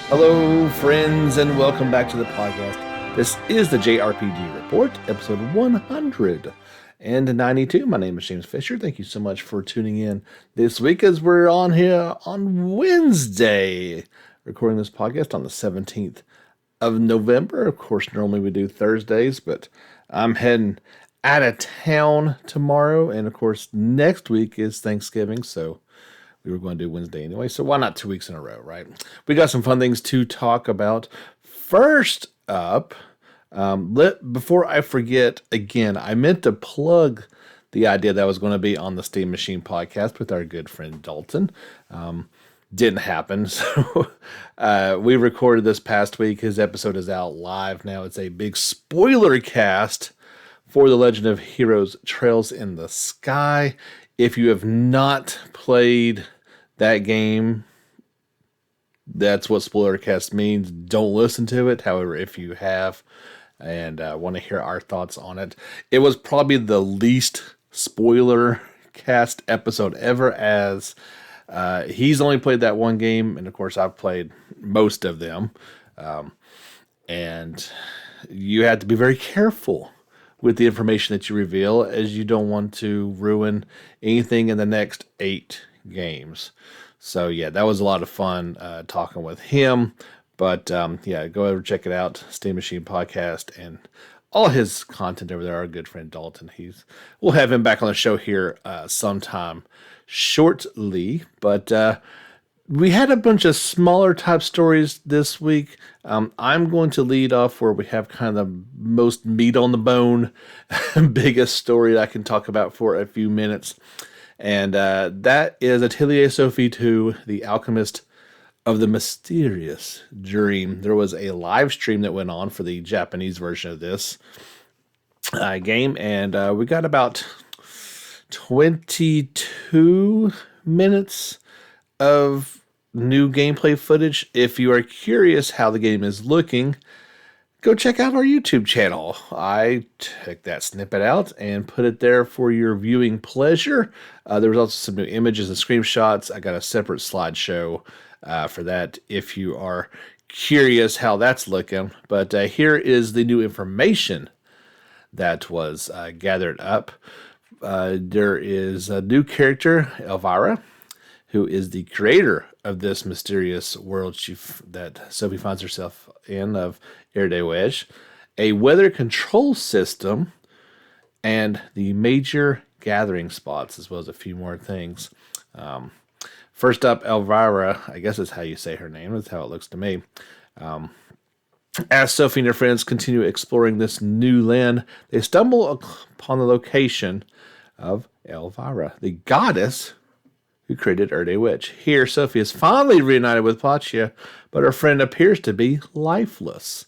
Hello, friends, and welcome back to the podcast. This is the JRPG Report, episode 192. My name is James Fisher. Thank you so much for tuning in this week as we're on here on Wednesday, recording this podcast on the 17th of November. Of course, normally we do Thursdays, but I'm heading out of town tomorrow, and of course, next week is Thanksgiving, so we were going to do Wednesday anyway, so why not 2 weeks in a row, right? We got some fun things to talk about. First up, before I forget, again, I meant to plug the idea that I was going to be on the Steam Machine podcast with our good friend Dalton. Didn't happen, so we recorded this past week. His episode is out live now. It's a big spoiler cast for The Legend of Heroes Trails in the Sky. If you have not played that game, that's what Spoilercast means. Don't listen to it. However, if you have and want to hear our thoughts on it, it was probably the least spoiler cast episode ever, as he's only played that one game, and of course I've played most of them. And you have to be very careful with the information that you reveal, as you don't want to ruin anything in the next 8 games. So yeah, that was a lot of fun talking with him. But yeah, go over check it out, Steam Machine Podcast, and all his content over there. Our good friend Dalton, we'll have him back on the show here sometime shortly. But we had a bunch of smaller type stories this week. I'm going to lead off where we have kind of the most meat on the bone, biggest story that I can talk about for a few minutes. And that is Atelier Sophie 2, The Alchemist of the Mysterious Dream. There was a live stream that went on for the Japanese version of this game, and we got about 22 minutes of new gameplay footage. If you are curious how the game is looking, go check out our YouTube channel. I took that snippet out and put it there for your viewing pleasure. There was also some new images and screenshots. I got a separate slideshow for that if you are curious how that's looking. But here is the new information that was gathered up. There is a new character, Elvira, who is the creator of this mysterious world that Sophie finds herself in, of Erdewege, a weather control system, and the major gathering spots, as well as a few more things. First up, Elvira, I guess is how you say her name, that's how it looks to me. As Sophie and her friends continue exploring this new land, they stumble upon the location of Elvira, the goddess who created Erdewege. Here, Sophie is finally reunited with Placia, but her friend appears to be lifeless.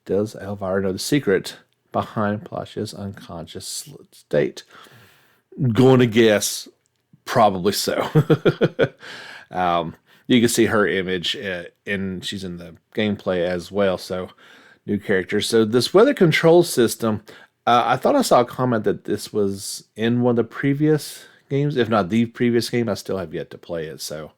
Does Elvira know the secret behind Placia's unconscious state? Going to guess, probably so. You can see her image, and she's in the gameplay as well, so new character. So this weather control system, I thought I saw a comment that this was in one of the previous games, if not the previous game. I still have yet to play it, so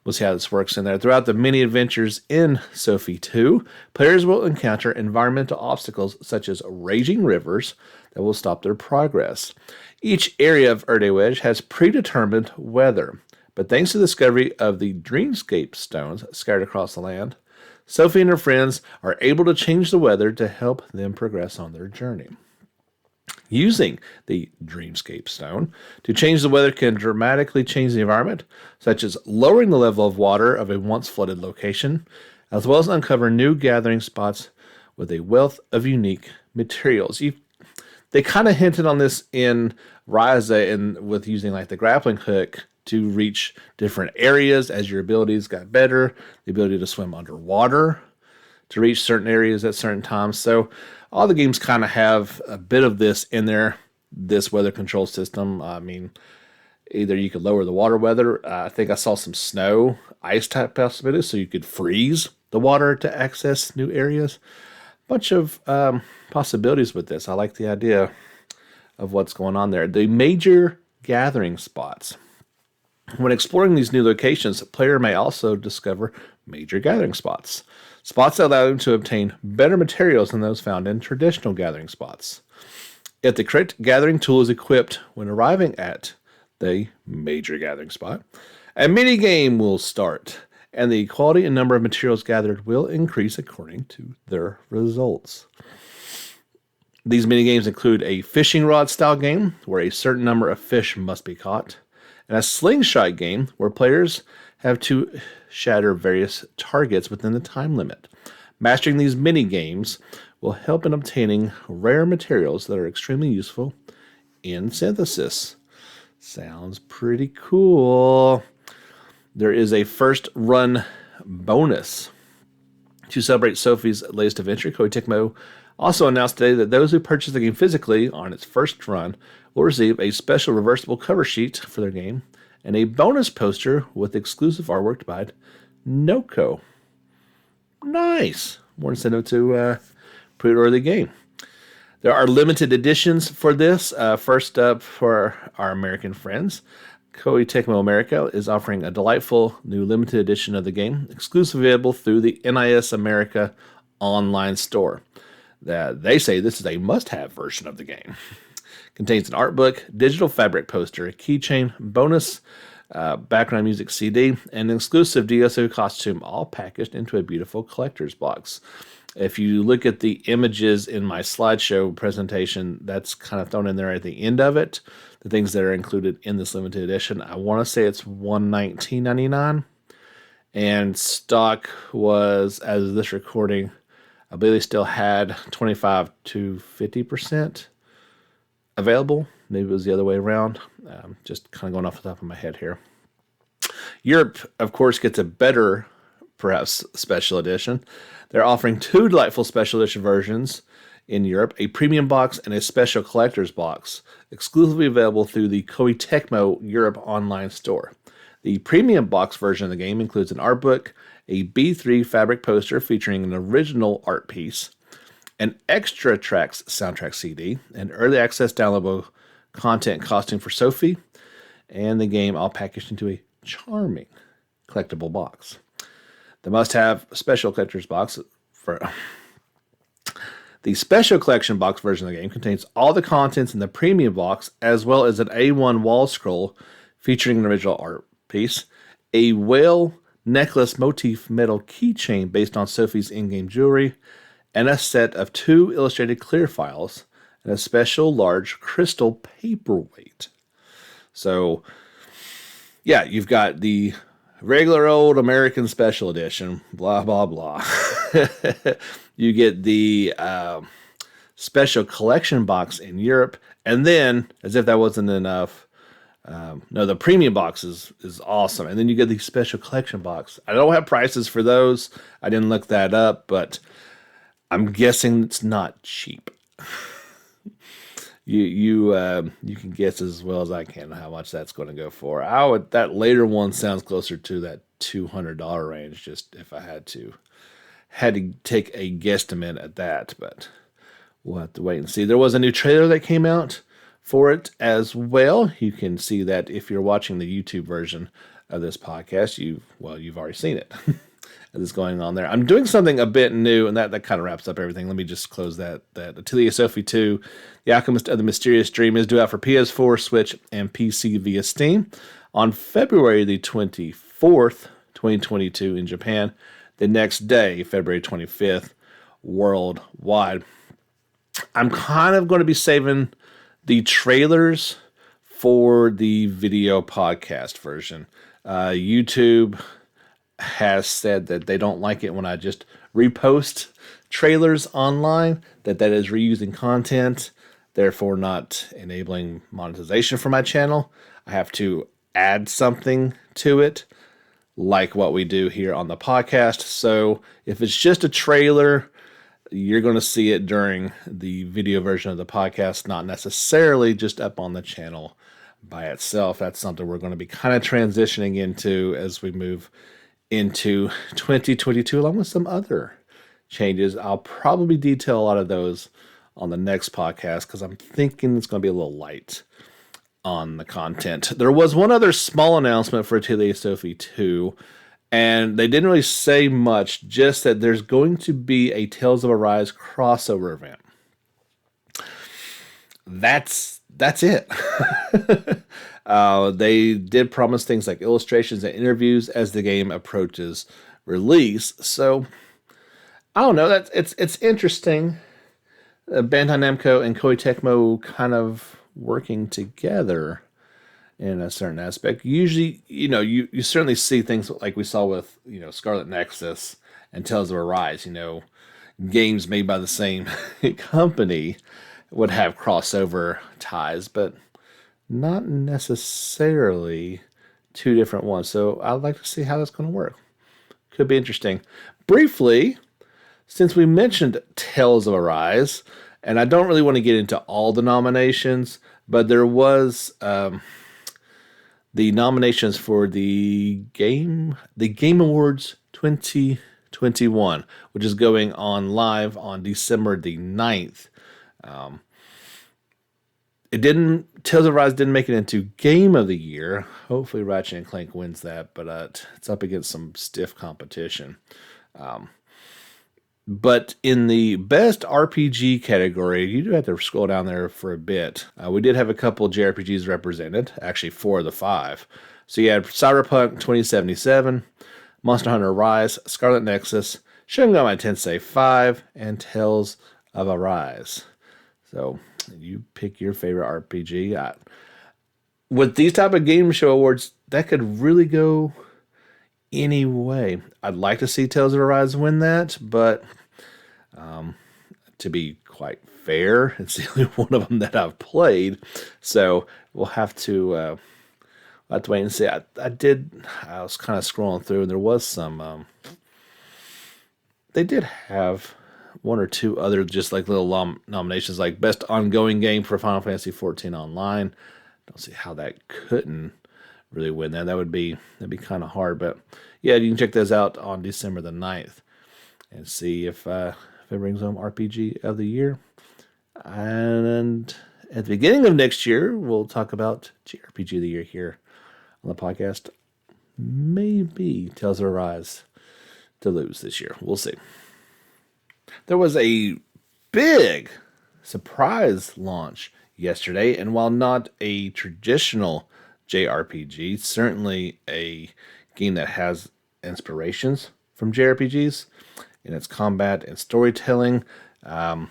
we'll see how this works in there. Throughout the many adventures in Sophie 2, players will encounter environmental obstacles such as raging rivers that will stop their progress. Each area of Erdewege has predetermined weather, but thanks to the discovery of the Dreamscape stones scattered across the land, Sophie and her friends are able to change the weather to help them progress on their journey. Using the Dreamscape Stone to change the weather can dramatically change the environment, such as lowering the level of water of a once flooded location, as well as uncover new gathering spots with a wealth of unique materials. They kind of hinted on this in Ryza, and with using like the grappling hook to reach different areas as your abilities got better, the ability to swim underwater to reach certain areas at certain times. So all the games kind of have a bit of this in there, this weather control system. I mean, either you could lower the water weather. I think I saw some snow, ice type possibilities, so you could freeze the water to access new areas. Bunch of possibilities with this. I like the idea of what's going on there. The major gathering spots. When exploring these new locations, a player may also discover major gathering spots. Spots that allow them to obtain better materials than those found in traditional gathering spots. If the correct gathering tool is equipped when arriving at the major gathering spot, a mini game will start, and the quality and number of materials gathered will increase according to their results. These mini games include a fishing rod style game where a certain number of fish must be caught, and a slingshot game where players have to shatter various targets within the time limit. Mastering these mini games will help in obtaining rare materials that are extremely useful in synthesis. Sounds pretty cool. There is a first run bonus. To celebrate Sophie's latest adventure, Koei Tecmo also announced today that those who purchase the game physically on its first run will receive a special reversible cover sheet for their game and a bonus poster with exclusive artwork by Noko. Nice. More incentive to pre-order the game. There are limited editions for this. First up, for our American friends, Koei Tecmo America is offering a delightful new limited edition of the game, exclusively available through the NIS America online store. They say this is a must-have version of the game. Contains an art book, digital fabric poster, a keychain, bonus background music CD, and an exclusive DSO costume, all packaged into a beautiful collector's box. If you look at the images in my slideshow presentation, that's kind of thrown in there at the end of it. The things that are included in this limited edition. I want to say it's $119.99. And stock was, as of this recording, I believe they still had 25 to 50% available. Maybe it was the other way around. Just kind of going off the top of my head here. Europe, of course, gets a better, perhaps, special edition. They're offering two delightful special edition versions in Europe, a premium box and a special collector's box, exclusively available through the Koei Tecmo Europe online store. The premium box version of the game includes an art book, a B3 fabric poster featuring an original art piece, an extra tracks soundtrack CD, an early access downloadable content costume for Sophie, and the game all packaged into a charming collectible box. The must-have special collector's box for the special collection box version of the game contains all the contents in the premium box, as well as an A1 wall scroll featuring an original art piece, a whale necklace motif metal keychain based on Sophie's in-game jewelry, and a set of 2 illustrated clear files and a special large crystal paperweight. So, yeah, you've got the regular old American special edition, blah, blah, blah. You get the special collection box in Europe, and then, as if that wasn't enough, no, the premium box is awesome. And then you get the special collection box. I don't have prices for those. I didn't look that up, but I'm guessing it's not cheap. You can guess as well as I can how much that's going to go for. That later one sounds closer to that $200 range, just if I had to take a guesstimate at that, but we'll have to wait and see. There was a new trailer that came out for it as well. You can see that if you're watching the YouTube version of this podcast. You've already seen it. That's going on there. I'm doing something a bit new, and that kind of wraps up everything. Let me just close that. Atelier Sophie 2, The Alchemist of the Mysterious Dream, is due out for PS4, Switch, and PC via Steam on February the 24th, 2022 in Japan. The next day, February 25th, worldwide. I'm kind of going to be saving the trailers for the video podcast version. YouTube has said that they don't like it when I just repost trailers online, that is reusing content, therefore not enabling monetization for my channel. I have to add something to it, like what we do here on the podcast. So if it's just a trailer, you're going to see it during the video version of the podcast, not necessarily just up on the channel by itself. That's something we're going to be kind of transitioning into as we move into 2022, along with some other changes. I'll probably detail a lot of those on the next podcast because I'm thinking it's going to be a little light on the content. There was one other small announcement for Atelier Sophie 2, and they didn't really say much, just that there's going to be a Tales of Arise crossover event. That's it. They did promise things like illustrations and interviews as the game approaches release. So I don't know. It's interesting. Bandai Namco and Koei Tecmo kind of working together in a certain aspect. Usually, you certainly see things like we saw with Scarlet Nexus and Tales of Arise. Games made by the same company would have crossover ties, but not necessarily two different ones. So I'd like to see how that's going to work. Could be interesting. Briefly, since we mentioned Tales of Arise, and I don't really want to get into all the nominations, but there was the nominations for the Game Awards 2021, which is going on live on December the 9th. Tales of Rise didn't make it into Game of the Year. Hopefully Ratchet and Clank wins that, but it's up against some stiff competition. But in the Best RPG category, you do have to scroll down there for a bit. We did have a couple JRPGs represented, actually 4 of the 5. So you had Cyberpunk 2077, Monster Hunter Rise, Scarlet Nexus, Shin Megami Tensei 5, and Tales of Arise. So you pick your favorite RPG. With these type of game show awards, that could really go any way. I'd like to see Tales of Arise win that, but to be quite fair, it's the only one of them that I've played. So we'll have to wait and see. I was kind of scrolling through, and there was some. They did have one or two other just like little nominations, like Best Ongoing Game for Final Fantasy XIV Online. Don't see how that couldn't really win that. That'd be kind of hard, but yeah, you can check those out on December the 9th and see if it brings home RPG of the Year. And at the beginning of next year, we'll talk about JRPG of the Year here on the podcast. Maybe Tales of Arise to lose this year. We'll see. There was a big surprise launch yesterday, and while not a traditional JRPG, certainly a game that has inspirations from JRPGs in its combat and storytelling, and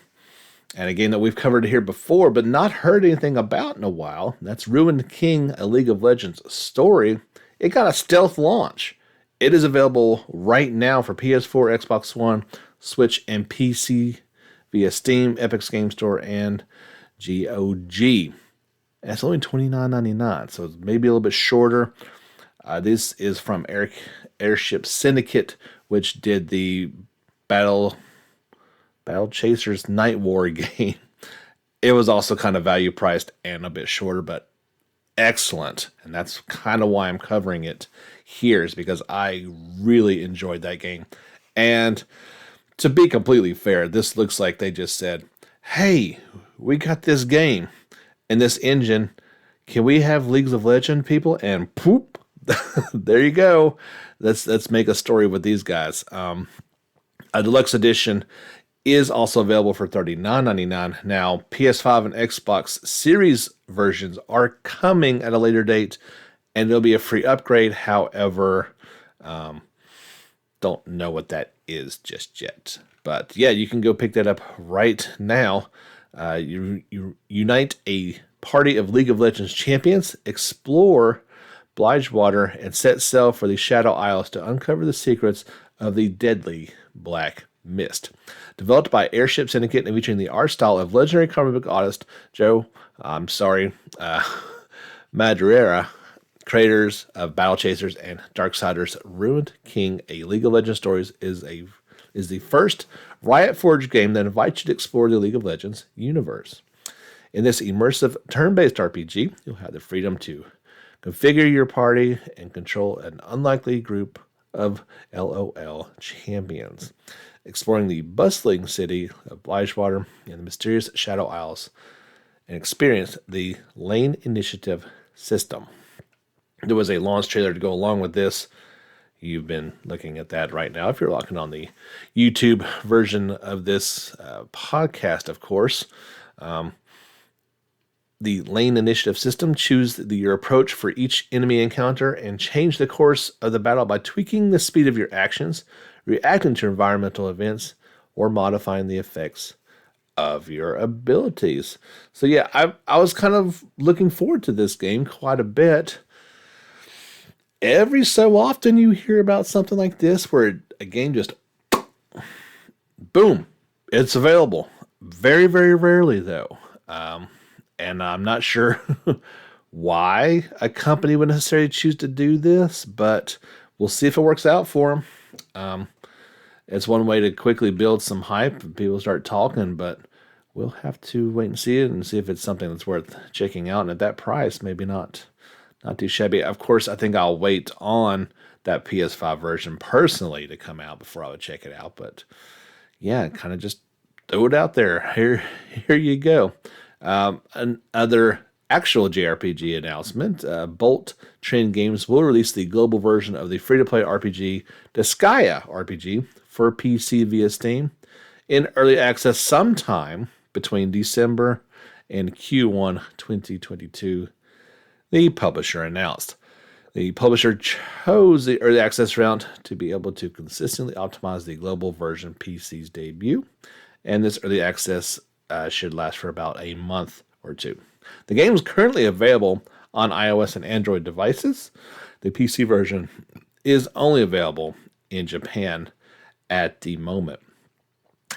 a game that we've covered here before but not heard anything about in a while. That's Ruined King, a League of Legends story. It got a stealth launch. It is available right now for PS4, Xbox One, Switch, and PC via Steam, Epic's Game Store, and GOG. And it's only $29.99, so it's maybe a little bit shorter. This is from Airship Syndicate, which did the Battle Chasers Night War game. It was also kind of value priced and a bit shorter, but excellent. And that's kind of why I'm covering it here, is because I really enjoyed that game. And to be completely fair, this looks like they just said, hey, we got this game and this engine. Can we have Leagues of Legends people? And poop, there you go. Let's make a story with these guys. A deluxe edition is also available for $39.99. Now, PS5 and Xbox Series versions are coming at a later date, and there'll be a free upgrade. However, don't know what that is just yet. But yeah, you can go pick that up right now. You unite a party of League of Legends champions, explore Blygewater, and set sail for the Shadow Isles to uncover the secrets of the deadly Black Mist. Developed by Airship Syndicate and featuring the art style of legendary comic book artist Madureira, creators of Battle Chasers and Darksiders, Ruined King, a League of Legends stories is the first Riot Forge game that invites you to explore the League of Legends universe. In this immersive turn-based RPG, you'll have the freedom to configure your party and control an unlikely group of LOL champions, exploring the bustling city of Blygewater and the mysterious Shadow Isles and experience the Lane Initiative system. There was a launch trailer to go along with this. You've been looking at that right now. If you're looking on the YouTube version of this podcast, of course. The Lane Initiative system. Choose your approach for each enemy encounter and change the course of the battle by tweaking the speed of your actions, reacting to environmental events, or modifying the effects of your abilities. So yeah, I was kind of looking forward to this game quite a bit. Every so often you hear about something like this where a game just boom, it's available. Very, very rarely though. And I'm not sure why a company would necessarily choose to do this, but we'll see if it works out for them. It's one way to quickly build some hype and people start talking, but we'll have to wait and see it and see if it's something that's worth checking out. And at that price, maybe not too shabby. Of course, I think I'll wait on that PS5 version personally to come out before I would check it out. But yeah, kind of just throw it out there. Here you go. Another actual JRPG announcement. Bolt Trend Games will release the global version of the free-to-play RPG Disgaea RPG for PC via Steam in early access sometime between December and Q1 2022, the publisher announced. The publisher chose the early access route to be able to consistently optimize the global version PC's debut, and this early access should last for about a month or two. The game is currently available on iOS and Android devices. The PC version is only available in Japan at the moment.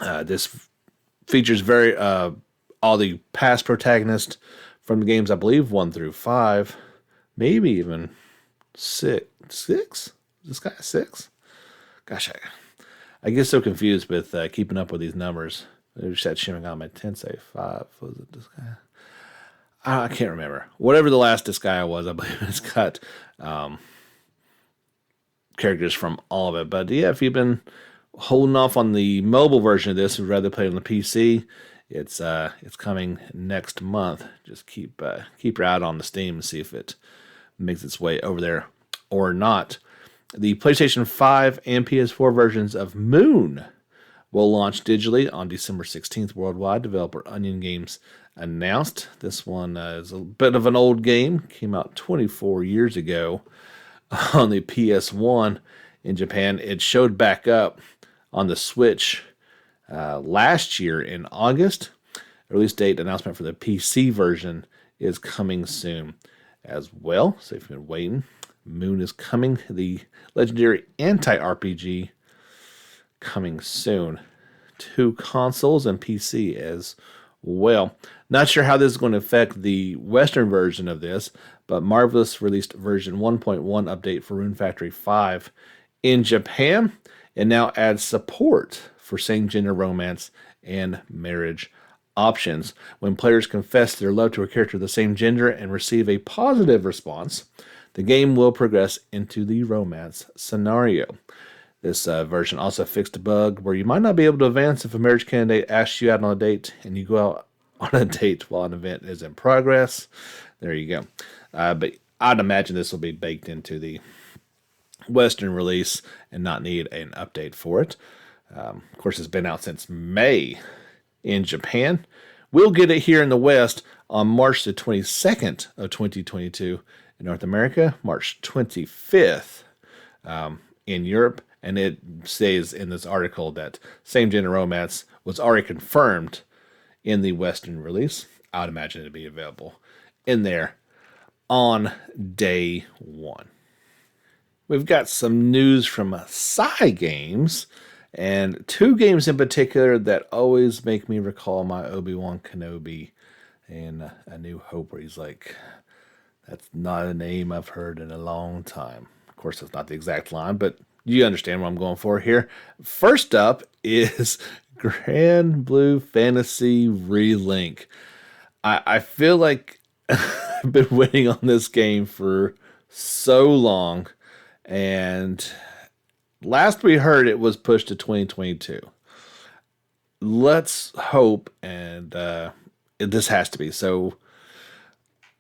This features all the past protagonists from the games, I believe, 1 through 5, maybe even 6. Is this guy 6? Gosh, I get so confused with keeping up with these numbers. I just had Shin Megami Tensei 5. Was it this guy? I can't remember. Whatever the last Disgaea was, I believe it's got characters from all of it. But yeah, if you've been holding off on the mobile version of this, would rather play it on the PC, it's coming next month. Just keep your eye on the Steam and see if it makes its way over there or not. The PlayStation 5 and PS4 versions of Moon will launch digitally on December 16th worldwide. Developer Onion Games announced. This one is a bit of an old game. Came out 24 years ago on the PS1 in Japan. It showed back up on the Switch last year in August. Release date announcement for the PC version is coming soon as well. So if you've been waiting, Moon is coming. The legendary anti-RPG coming soon to consoles and PC as well. Not sure how this is going to affect the Western version of this, but Marvelous released version 1.1 update for Rune Factory 5 in Japan, and now adds support for same-gender romance and marriage options. When players confess their love to a character of the same gender and receive a positive response, the game will progress into the romance scenario. This version also fixed a bug where you might not be able to advance if a marriage candidate asks you out on a date and you go out on a date while an event is in progress. There you go. But I'd imagine this will be baked into the Western release and not need an update for it. Of course, it's been out since May in Japan. We'll get it here in the West on March the 22nd of 2022 in North America, March 25th in Europe. And it says in this article that same-gender romance was already confirmed in the Western release. I would imagine it'd be available in there on day one. We've got some news from Cygames, and 2 games in particular that always make me recall my Obi-Wan Kenobi and A New Hope, where he's like, that's not a name I've heard in a long time. Of course, that's not the exact line, but you understand what I'm going for here. First up is Granblue Fantasy Relink. I feel like I've been waiting on this game for so long, and last we heard it was pushed to 2022. Let's hope and This has to be. So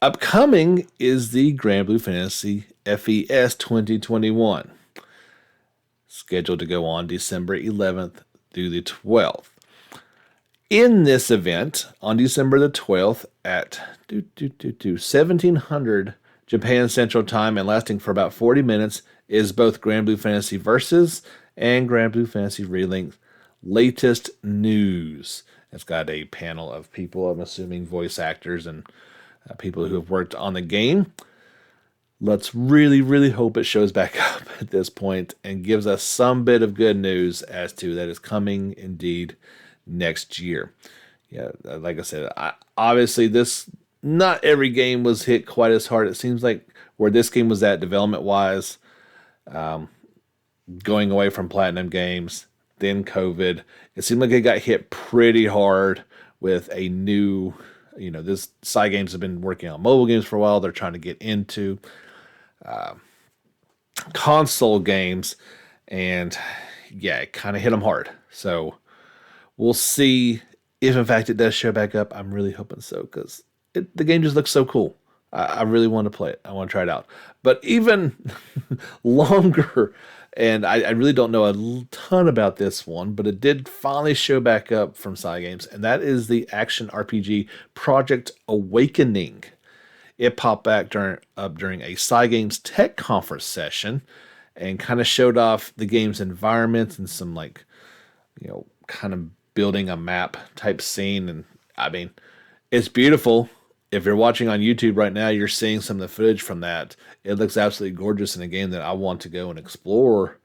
upcoming is the Granblue Fantasy FES 2021, scheduled to go on December 11th through the 12th. In this event, on December the 12th at 1700 Japan Central Time and lasting for about 40 minutes, is both Granblue Fantasy Versus and Granblue Fantasy Relink latest news. It's got a panel of people, I'm assuming voice actors and people who have worked on the game. Let's really, really hope it shows back up at this point and gives us some bit of good news as to that is coming indeed next year. Yeah, like I said, obviously not every game was hit quite as hard. It seems like where this game was at development-wise, going away from Platinum Games, then COVID, it seemed like it got hit pretty hard with a new, this side games have been working on mobile games for a while. They're trying to get into console games, and yeah, it kind of hit them hard. So we'll see if in fact it does show back up. I'm really hoping so, because the game just looks so cool. I really want to play it. I want to try it out. But even longer, and I really don't know a ton about this one, but it did finally show back up from side games, and that is the action RPG Project Awakening. It popped back during a side games tech conference session and kind of showed off the game's environment and some kind of building a map type scene. And I mean, it's beautiful. If you're watching on YouTube right now, you're seeing some of the footage from that. It looks absolutely gorgeous in a game that I want to go and explore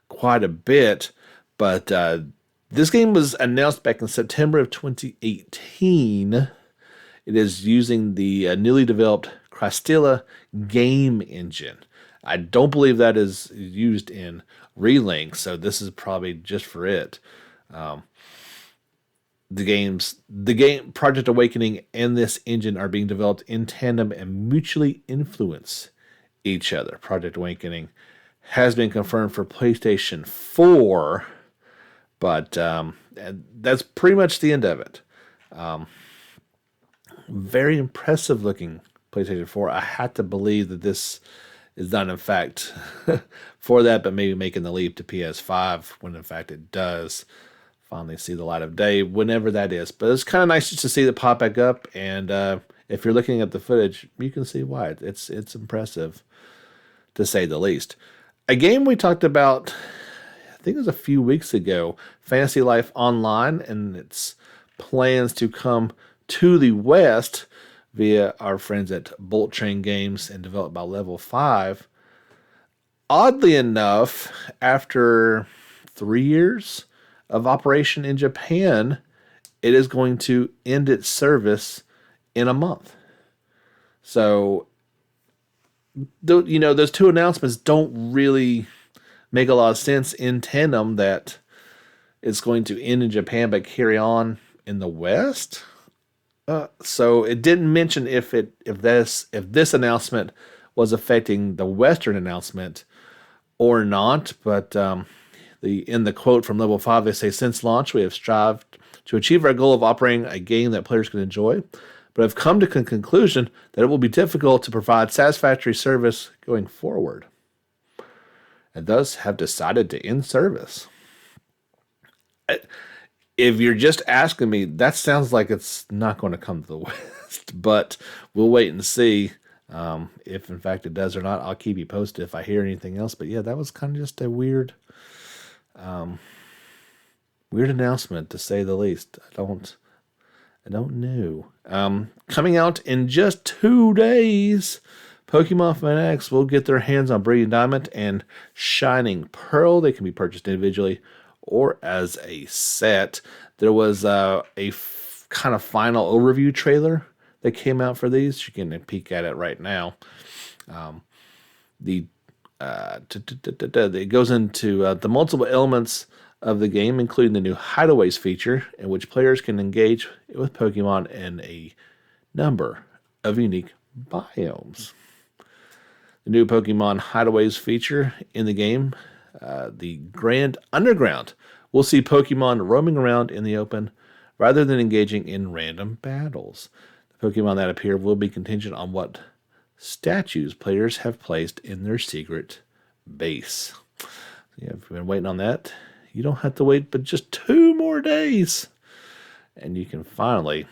quite a bit. But this game was announced back in September of 2018. It is using the newly developed Crystilla game engine. I don't believe that is used in Relink, so this is probably just for it. The game Project Awakening and this engine are being developed in tandem and mutually influence each other. Project Awakening has been confirmed for PlayStation 4, but that's pretty much the end of it. Very impressive looking PlayStation 4. I had to believe that this is not in fact for that, but maybe making the leap to PS5 when in fact it does finally see the light of day, whenever that is. But it's kind of nice just to see it pop back up, and if you're looking at the footage, you can see why. It's impressive, to say the least. A game we talked about, I think it was a few weeks ago, Fantasy Life Online, and its plans to come to the West via our friends at Bolt Train Games and developed by Level 5. Oddly enough, after 3 years of operation in Japan, it is going to end its service in a month. So, those two announcements don't really make a lot of sense in tandem, that it's going to end in Japan but carry on in the West. So it didn't mention if this announcement was affecting the Western announcement or not, but in the quote from Level 5, they say, "Since launch, we have strived to achieve our goal of operating a game that players can enjoy, but have come to the conclusion that it will be difficult to provide satisfactory service going forward, and thus have decided to end service." If you're just asking me, that sounds like it's not going to come to the West, but we'll wait and see if in fact it does or not. I'll keep you posted if I hear anything else. But yeah, that was kind of just a weird announcement, to say the least. I don't know. Coming out in just 2 days, Pokemon fanatics will get their hands on Brilliant Diamond and Shining Pearl. They can be purchased individually or as a set. There was a kind of final overview trailer that came out for these. You can peek at it right now. It goes into the multiple elements of the game, including the new Hideaways feature, in which players can engage with Pokemon in a number of unique biomes. The new Pokemon Hideaways feature in the game, the Grand Underground, will see Pokemon roaming around in the open rather than engaging in random battles. The Pokemon that appear will be contingent on what statues players have placed in their secret base. So yeah, if you've been waiting on that, you don't have to wait but just 2 more days. And you can finally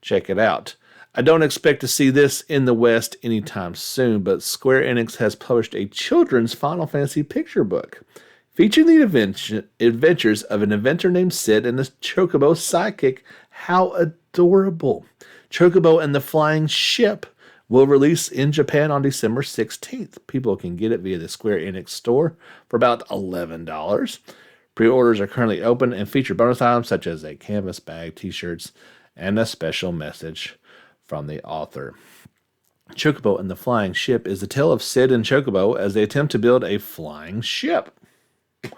check it out. I don't expect to see this in the West anytime soon, but Square Enix has published a children's Final Fantasy picture book featuring the adventures of an inventor named Sid and his Chocobo sidekick. How adorable! Chocobo and the Flying Ship will release in Japan on December 16th. People can get it via the Square Enix store for about $11. Pre-orders are currently open and feature bonus items such as a canvas bag, t-shirts, and a special message from the author. Chocobo and the Flying Ship is the tale of Sid and Chocobo as they attempt to build a flying ship. I'm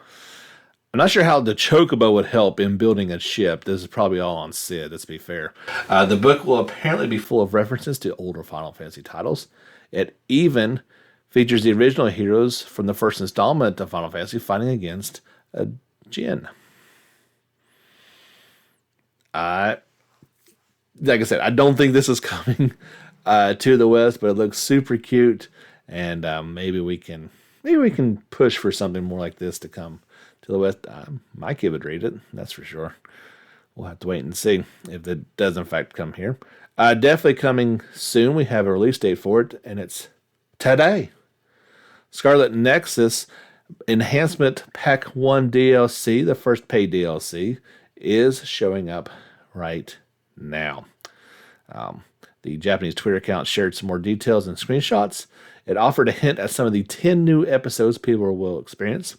not sure how the Chocobo would help in building a ship. This is probably all on Sid, let's be fair. The book will apparently be full of references to older Final Fantasy titles. It even features the original heroes from the first installment of Final Fantasy fighting against a Jinn. Like I said, I don't think this is coming to the West, but it looks super cute, and maybe we can push for something more like this to come to the West. My kid would read it, that's for sure. We'll have to wait and see if it does in fact come here. Definitely coming soon. We have a release date for it, and it's today. Scarlet Nexus Enhancement Pack 1 DLC, the first paid DLC, is showing up right now. The Japanese Twitter account shared some more details and screenshots. It offered a hint at some of the 10 new episodes people will experience.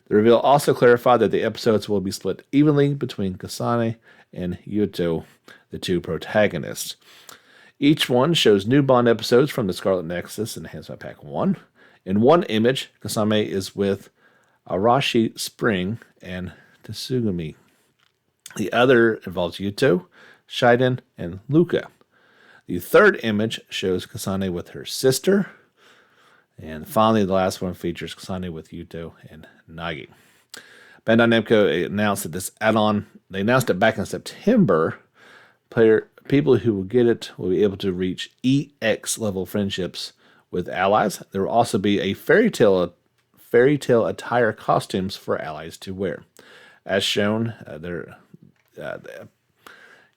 The reveal also clarified that the episodes will be split evenly between Kasane and Yuto, the 2 protagonists. Each one shows new Bond episodes from the Scarlet Nexus Enhancement Pack 1. In one image, Kasame is with Arashi Spring and Tsugumi. The other involves Yuto, Shiden, and Luca. The third image shows Kasane with her sister. And finally, the last one features Kasane with Yuto and Nagi. Bandai Namco announced that this add-on, they announced it back in September. People who will get it will be able to reach EX level friendships with allies. There will also be a fairy tale attire costumes for allies to wear. As shown,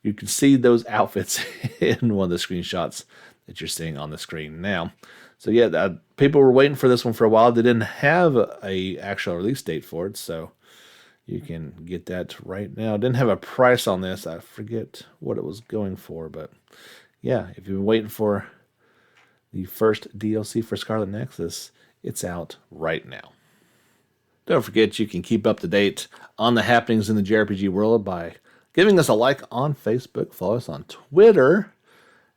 you can see those outfits in one of the screenshots that you're seeing on the screen now. So yeah, people were waiting for this one for a while. They didn't have a actual release date for it, so you can get that right now. Didn't have a price on this. I forget what it was going for, but yeah, if you've been waiting for the first DLC for Scarlet Nexus, it's out right now. Don't forget you can keep up to date on the happenings in the JRPG world by giving us a like on Facebook, follow us on Twitter,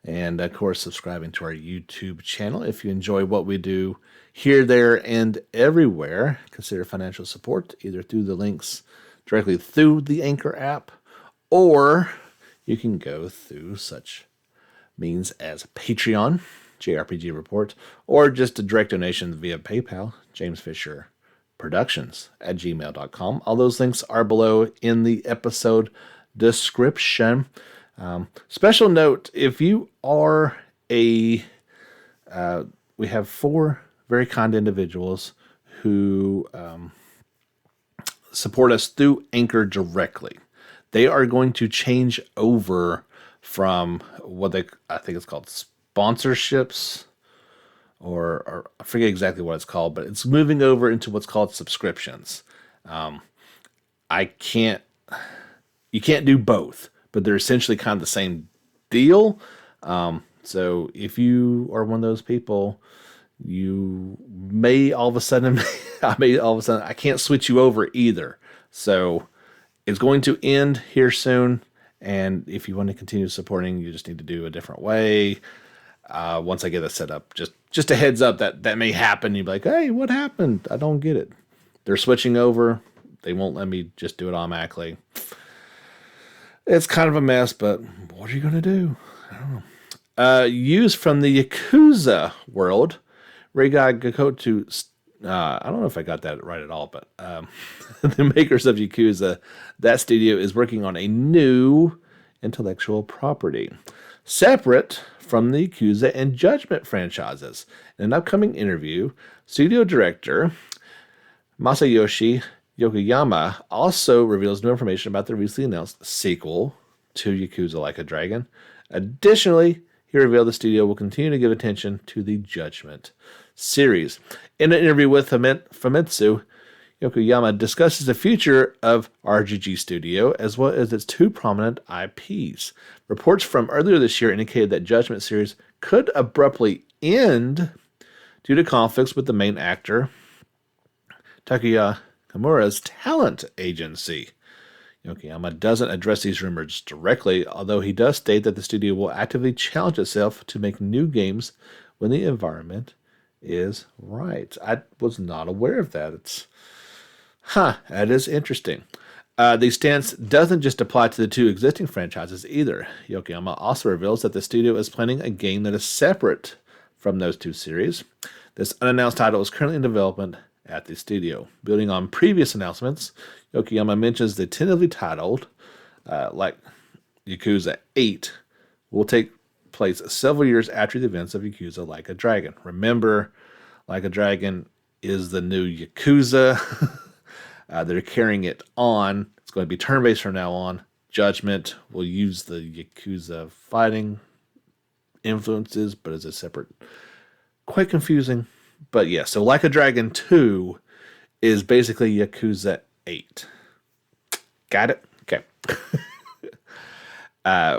and of course subscribing to our YouTube channel. If you enjoy what we do here, there, and everywhere, consider financial support either through the links directly through the Anchor app, or you can go through such means as Patreon, JRPG Report, or just a direct donation via PayPal, James Fisher Productions at gmail.com. All those links are below in the episode description. Special note, if you are we have 4 very kind individuals who support us through Anchor directly. They are going to change over from I think it's called sponsorships, or I forget exactly what it's called, but it's moving over into what's called subscriptions. You can't do both, but they're essentially kind of the same deal. So if you are one of those people, you may all of a sudden, I can't switch you over either. So it's going to end here soon. And if you want to continue supporting, you just need to do a different way. Once I get it set up, just a heads up that may happen. You'd be like, hey, what happened? I don't get it. They're switching over. They won't let me just do it automatically. It's kind of a mess, but what are you going to do? I don't know. Used from the Yakuza world, Reigai Gakoto I don't know if I got that right at all, but the makers of Yakuza, that studio is working on a new intellectual property, separate from the Yakuza and Judgment franchises. In an upcoming interview, studio director Masayoshi Yokoyama also reveals new information about the recently announced sequel to Yakuza Like a Dragon. Additionally, he revealed the studio will continue to give attention to the Judgment series. In an interview with Famitsu, Yokoyama discusses the future of RGG Studio as well as its two prominent IPs. Reports from earlier this year indicated that Judgment series could abruptly end due to conflicts with the main actor, Takuya Kimura's talent agency. Yokoyama doesn't address these rumors directly, although he does state that the studio will actively challenge itself to make new games when the environment is right. I was not aware of that. That is interesting. The stance doesn't just apply to the two existing franchises either. Yokoyama also reveals that the studio is planning a game that is separate from those two series. This unannounced title is currently in development at the studio. Building on previous announcements, Yokoyama mentions the tentatively titled, like Yakuza 8, will take place several years after the events of Yakuza Like a Dragon. Remember, Like a Dragon is the new Yakuza. They're carrying it on. It's going to be turn-based from now on. Judgment will use the Yakuza fighting influences, but as a separate, quite confusing. But yeah, so Like a Dragon 2 is basically Yakuza 8. Got it? Okay.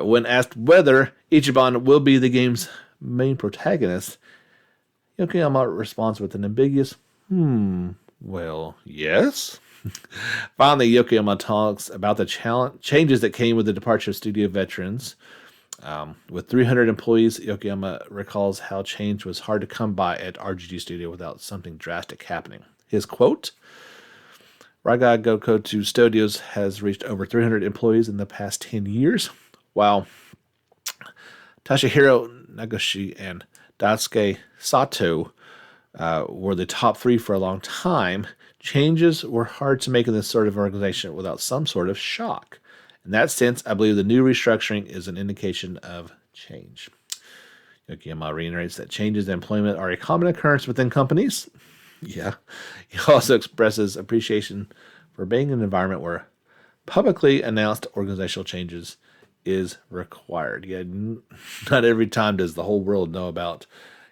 When asked whether Ichiban will be the game's main protagonist, Yokoyama responds with an ambiguous, well, yes. Finally, Yokoyama talks about the changes that came with the departure of studio veterans. With 300 employees, Yokoyama recalls how change was hard to come by at RGG Studio without something drastic happening. His quote, Raga Gokoku Studios has reached over 300 employees in the past 10 years, while Toshihiro Nagoshi and Daisuke Sato were the top three for a long time. Changes were hard to make in this sort of organization without some sort of shock. In that sense, I believe the new restructuring is an indication of change. Yokoyama reiterates that changes in employment are a common occurrence within companies. Yeah. He also expresses appreciation for being in an environment where publicly announced organizational changes is required. Yeah, not every time does the whole world know about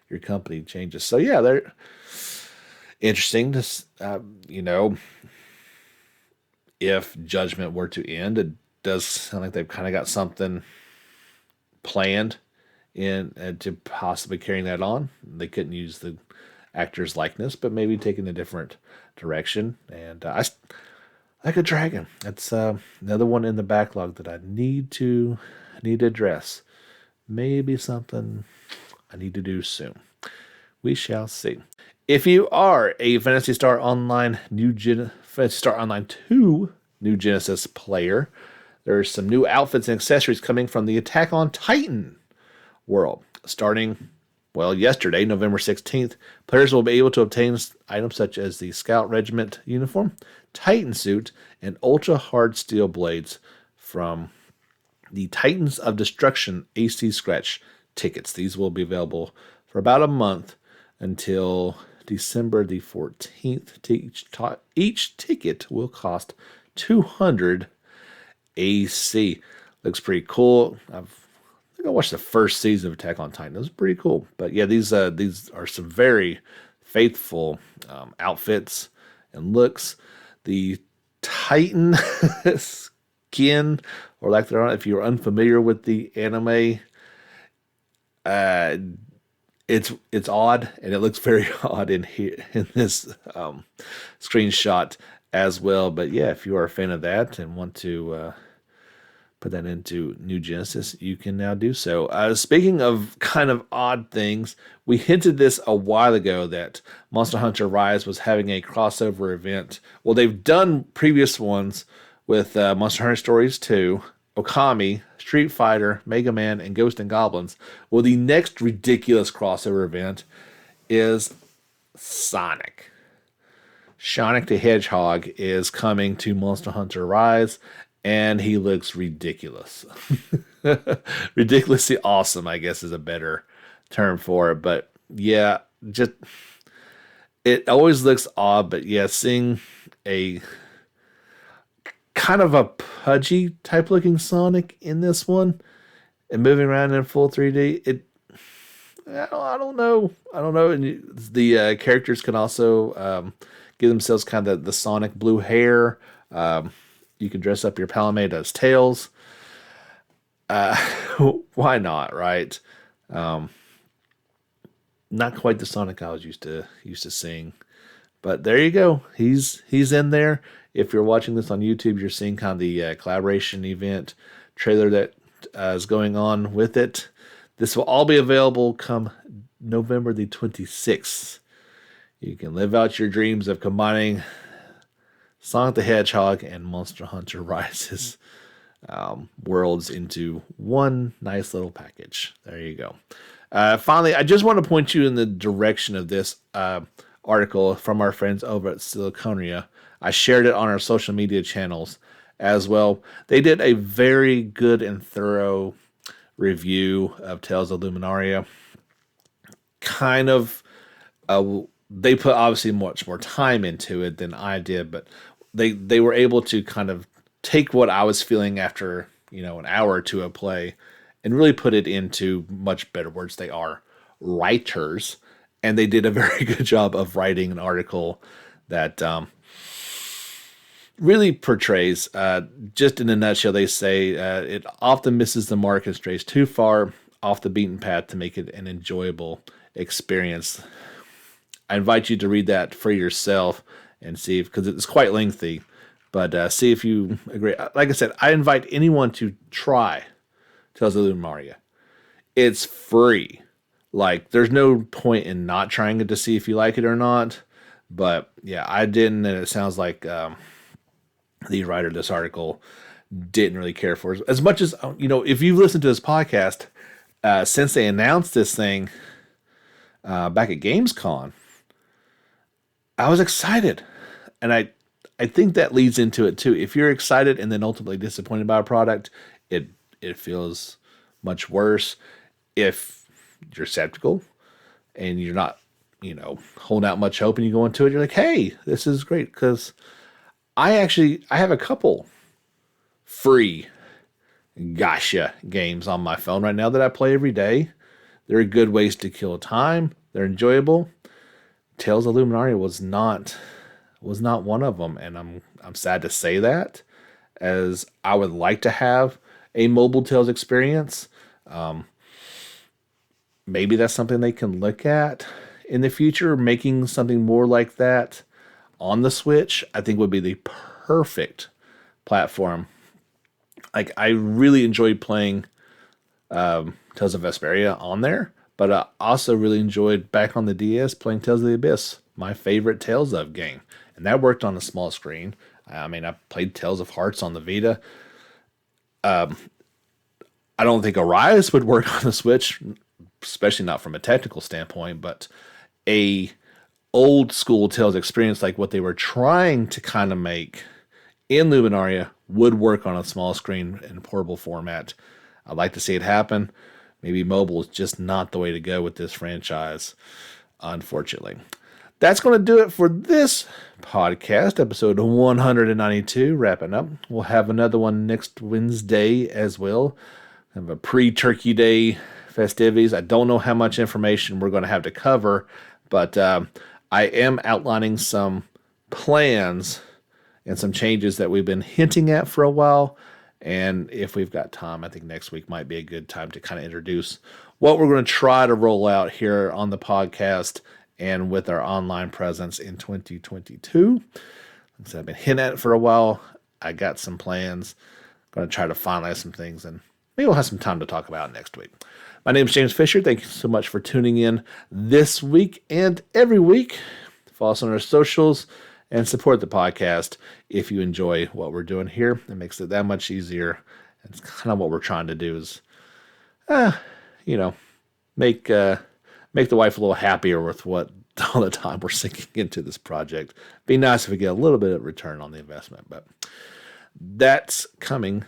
your company changes. So yeah, they're interesting to, if Judgment were to end, it does sound like they've kind of got something planned in to possibly carrying that on. They couldn't use the actor's likeness, but maybe taking a different direction. And I Like a Dragon. That's another one in the backlog that I need to address. Maybe something I need to do soon. We shall see. If you are a Phantasy Star Online Phantasy Star Online 2 New Genesis player, there's some new outfits and accessories coming from the Attack on Titan world. Starting, yesterday, November 16th, players will be able to obtain items such as the Scout Regiment uniform, Titan suit, and ultra hard steel blades from the Titans of Destruction AC Scratch tickets. These will be available for about a month until December the 14th. Each ticket will cost 200 AC. Looks pretty cool. I think I watched the first season of Attack on Titan. It was pretty cool. But yeah, these are some very faithful outfits and looks. The Titan skin, or like they're on, if you're unfamiliar with the anime, it's odd, and it looks very odd in here in this screenshot as well. But yeah, if you are a fan of that and want to put that into New Genesis, you can now do so. Speaking of kind of odd things, we hinted this a while ago that Monster Hunter Rise was having a crossover event. Well, they've done previous ones with Monster Hunter Stories 2, Okami, Street Fighter, Mega Man, and Ghosts and Goblins. Well, the next ridiculous crossover event is Sonic. Sonic the Hedgehog is coming to Monster Hunter Rise, and he looks ridiculous. Ridiculously awesome, I guess, is a better term for it. But yeah, just it always looks odd. But yeah, seeing a kind of a pudgy type looking Sonic in this one and moving around in full 3D, I don't know. I don't know. And the characters can also give themselves kind of the Sonic blue hair. You can dress up your Palamade as Tails. Why not, right? Not quite the Sonic I was used to seeing, but there you go. He's in there. If you're watching this on YouTube, you're seeing kind of the collaboration event trailer that is going on with it. This will all be available come November the 26th. You can live out your dreams of combining Sonic the Hedgehog and Monster Hunter Rises worlds into one nice little package. There you go. Finally, I just want to point you in the direction of this article from our friends over at Siliconia. I shared it on our social media channels as well. They did a very good and thorough review of Tales of Luminaria. Kind of, they put obviously much more time into it than I did, but they were able to kind of take what I was feeling after, an hour or two of play and really put it into much better words. They are writers, and they did a very good job of writing an article that really portrays, just in a nutshell, they say it often misses the mark and strays too far off the beaten path to make it an enjoyable experience. I invite you to read that for yourself and see because it's quite lengthy, but see if you agree. Like I said, I invite anyone to try Tales of Luminaria. It's free. Like, there's no point in not trying it to see if you like it or not. But yeah, I didn't, and it sounds like the writer of this article didn't really care for it. As much as, if you've listened to this podcast, since they announced this thing back at Gamescom, I was excited. And I think that leads into it too. If you're excited and then ultimately disappointed by a product, it feels much worse. If you're skeptical and you're not, holding out much hope and you go into it, you're like, hey, this is great. Because I have a couple free gacha games on my phone right now that I play every day. They're good ways to kill time. They're enjoyable. Tales of Luminaria was not one of them, and I'm sad to say that, as I would like to have a mobile Tales experience. Maybe that's something they can look at in the future, making something more like that on the Switch. I think would be the perfect platform. Like, I really enjoyed playing Tales of Vesperia on there, but I also really enjoyed back on the DS playing Tales of the Abyss, my favorite Tales of game. And that worked on a small screen. I mean, I played Tales of Hearts on the Vita. I don't think Arise would work on the Switch, especially not from a technical standpoint, but a old school Tales experience like what they were trying to kind of make in Luminaria would work on a small screen in portable format. I'd like to see it happen. Maybe mobile is just not the way to go with this franchise, unfortunately. That's going to do it for this podcast, episode 192, wrapping up. We'll have another one next Wednesday as well. Have a pre-Turkey Day festivities. I don't know how much information we're going to have to cover, but I am outlining some plans and some changes that we've been hinting at for a while. And if we've got time, I think next week might be a good time to kind of introduce what we're going to try to roll out here on the podcast and with our online presence in 2022. So I've been hinting at it for a while. I got some plans. Going to try to finalize some things, and maybe we'll have some time to talk about it next week. My name is James Fisher. Thank you so much for tuning in this week and every week. Follow us on our socials and support the podcast if you enjoy what we're doing here. It makes it that much easier. It's kind of what we're trying to do is, make the wife a little happier with what all the time we're sinking into this project. Be nice if we get a little bit of return on the investment, but that's coming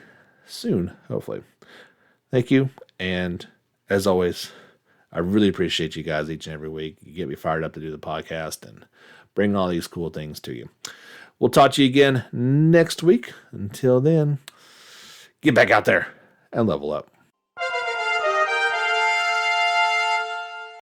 soon, hopefully. Thank you. And as always, I really appreciate you guys each and every week. You get me fired up to do the podcast and bring all these cool things to you. We'll talk to you again next week. Until then, get back out there and level up.